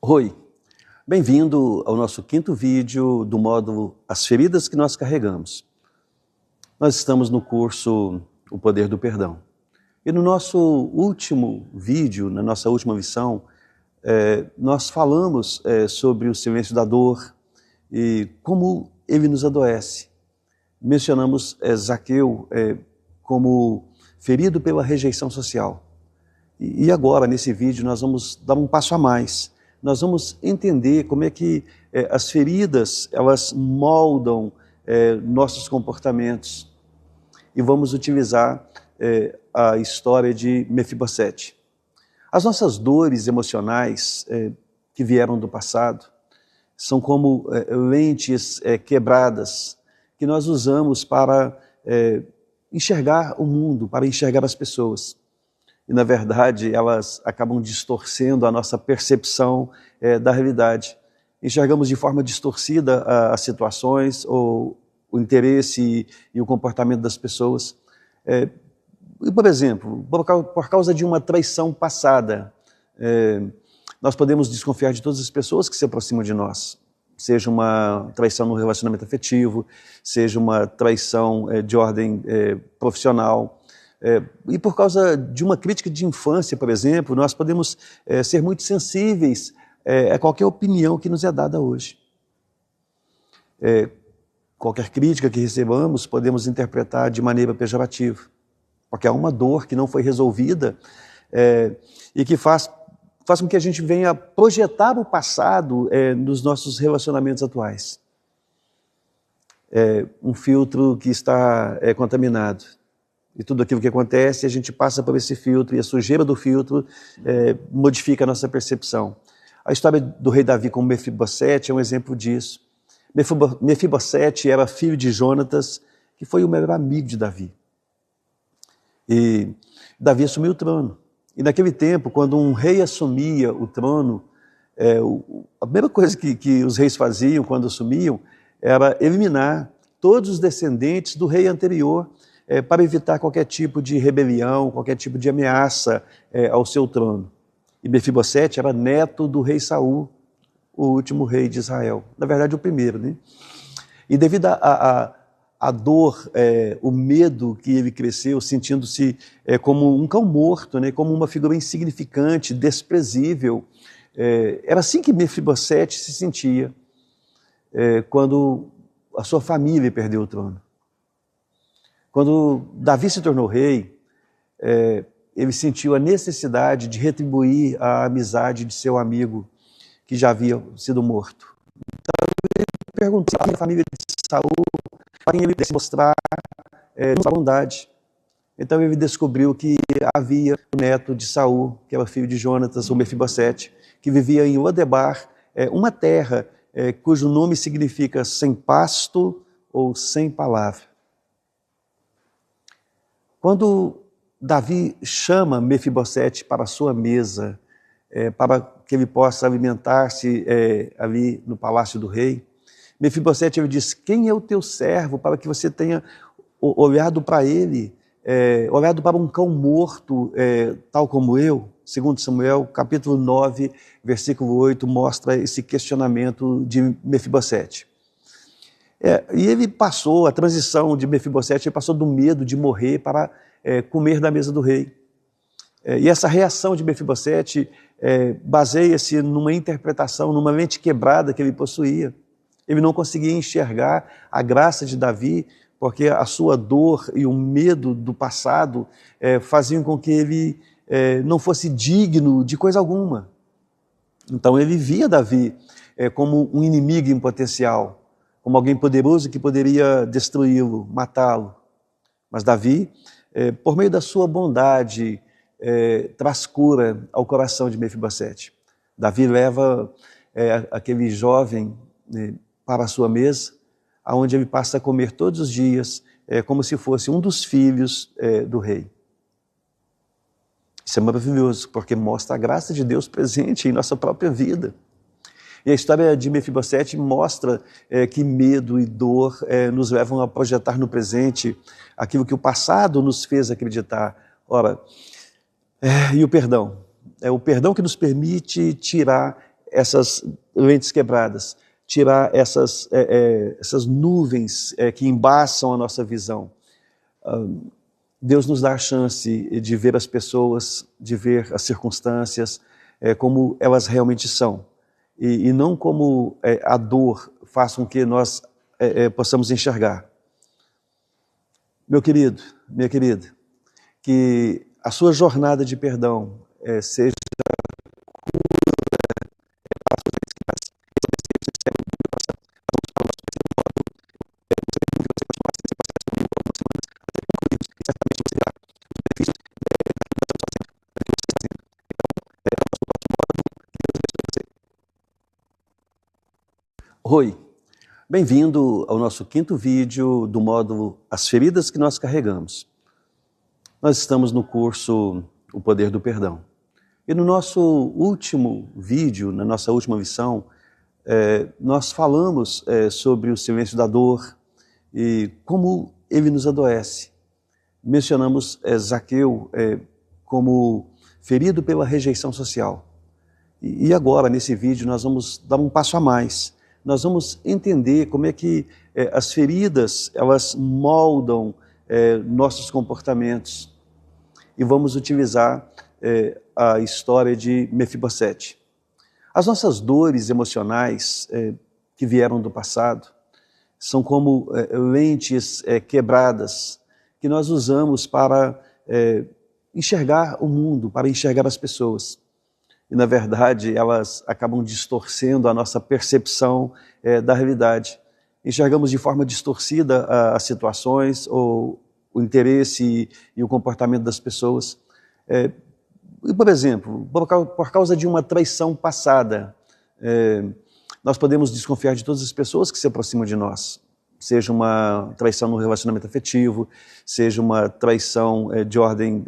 Oi, bem-vindo ao nosso quinto vídeo do módulo As Feridas que Nós Carregamos. Nós estamos no curso O Poder do Perdão. E no nosso último vídeo, na nossa última lição, nós falamos sobre o silêncio da dor e como ele nos adoece. Mencionamos Zaqueu como ferido pela rejeição social. E agora, nesse vídeo, nós vamos dar um passo a mais. Nós vamos entender como é que as feridas, elas moldam nossos comportamentos. E vamos utilizar a história de Mefibosete. As nossas dores emocionais que vieram do passado são como lentes quebradas que nós usamos para enxergar o mundo, para enxergar as pessoas. E, na verdade, elas acabam distorcendo a nossa percepção da realidade. Enxergamos de forma distorcida as situações, ou o interesse e o comportamento das pessoas. Por exemplo, por causa de uma traição passada, nós podemos desconfiar de todas as pessoas que se aproximam de nós. Seja uma traição no relacionamento afetivo, seja uma traição de ordem profissional. E por causa de uma crítica de infância, por exemplo, nós podemos ser muito sensíveis a qualquer opinião que nos é dada hoje. Qualquer crítica que recebamos, podemos interpretar de maneira pejorativa, porque há uma dor que não foi resolvida e que faz com que a gente venha projetar o passado nos nossos relacionamentos atuais. Um filtro que está contaminado. E tudo aquilo que acontece, a gente passa por esse filtro, e a sujeira do filtro modifica a nossa percepção. A história do rei Davi com Mefibosete é um exemplo disso. Mefibosete era filho de Jonatas, que foi o melhor amigo de Davi. E Davi assumiu o trono. E naquele tempo, quando um rei assumia o trono, a primeira coisa que os reis faziam quando assumiam era eliminar todos os descendentes do rei anterior, para evitar qualquer tipo de rebelião, qualquer tipo de ameaça ao seu trono. E Mefibosete era neto do rei Saul, o último rei de Israel. Na verdade, o primeiro, né? E devido à dor, o medo que ele cresceu, sentindo-se como um cão morto, né? Como uma figura insignificante, desprezível. Era assim que Mefibosete se sentia quando a sua família perdeu o trono. Quando Davi se tornou rei, ele sentiu a necessidade de retribuir a amizade de seu amigo que já havia sido morto. Então ele perguntou à família de Saul para ele mostrar bondade. Então ele descobriu que havia um neto de Saul, que era filho de Jonatas, o Mefibosete, que vivia em Lodebar, uma terra cujo nome significa sem pasto ou sem palavra. Quando Davi chama Mefibosete para a sua mesa, para que ele possa alimentar-se ali no palácio do rei, Mefibosete ele diz: quem é o teu servo para que você tenha olhado para ele, olhado para um cão morto, tal como eu? Segundo Samuel, capítulo 9, versículo 8, mostra esse questionamento de Mefibosete. E ele passou, a transição de Mefibosete, ele passou do medo de morrer para comer da mesa do rei. E essa reação de Mefibosete baseia-se numa interpretação, numa lente quebrada que ele possuía. Ele não conseguia enxergar a graça de Davi, porque a sua dor e o medo do passado faziam com que ele não fosse digno de coisa alguma. Então ele via Davi como um inimigo em potencial, como alguém poderoso que poderia destruí-lo, matá-lo. Mas Davi, por meio da sua bondade, traz cura ao coração de Mefibosete. Davi leva aquele jovem para a sua mesa, onde ele passa a comer todos os dias, como se fosse um dos filhos do rei. Isso é maravilhoso, porque mostra a graça de Deus presente em nossa própria vida. E a história de Mefibosete mostra que medo e dor nos levam a projetar no presente aquilo que o passado nos fez acreditar. Ora, e o perdão? É o perdão que nos permite tirar essas lentes quebradas, tirar essas nuvens que embaçam a nossa visão. Deus nos dá a chance de ver as pessoas, de ver as circunstâncias como elas realmente são. E não como a dor faz com que nós possamos enxergar. Meu querido, minha querida, que a sua jornada de perdão seja Oi, bem-vindo ao nosso quinto vídeo do módulo As Feridas que Nós Carregamos. Nós estamos no curso O Poder do Perdão. E no nosso último vídeo, na nossa última lição, nós falamos sobre o silêncio da dor e como ele nos adoece. Mencionamos Zaqueu como ferido pela rejeição social. E agora, nesse vídeo, nós vamos dar um passo a mais. Nós vamos entender como é que as feridas, elas moldam nossos comportamentos. E vamos utilizar a história de Mefibosete. As nossas dores emocionais que vieram do passado são como lentes quebradas que nós usamos para enxergar o mundo, para enxergar as pessoas. E, na verdade, elas acabam distorcendo a nossa percepção da realidade. Enxergamos de forma distorcida as situações, ou o interesse e o comportamento das pessoas. Por exemplo, por causa de uma traição passada, nós podemos desconfiar de todas as pessoas que se aproximam de nós. Seja uma traição no relacionamento afetivo, seja uma traição de ordem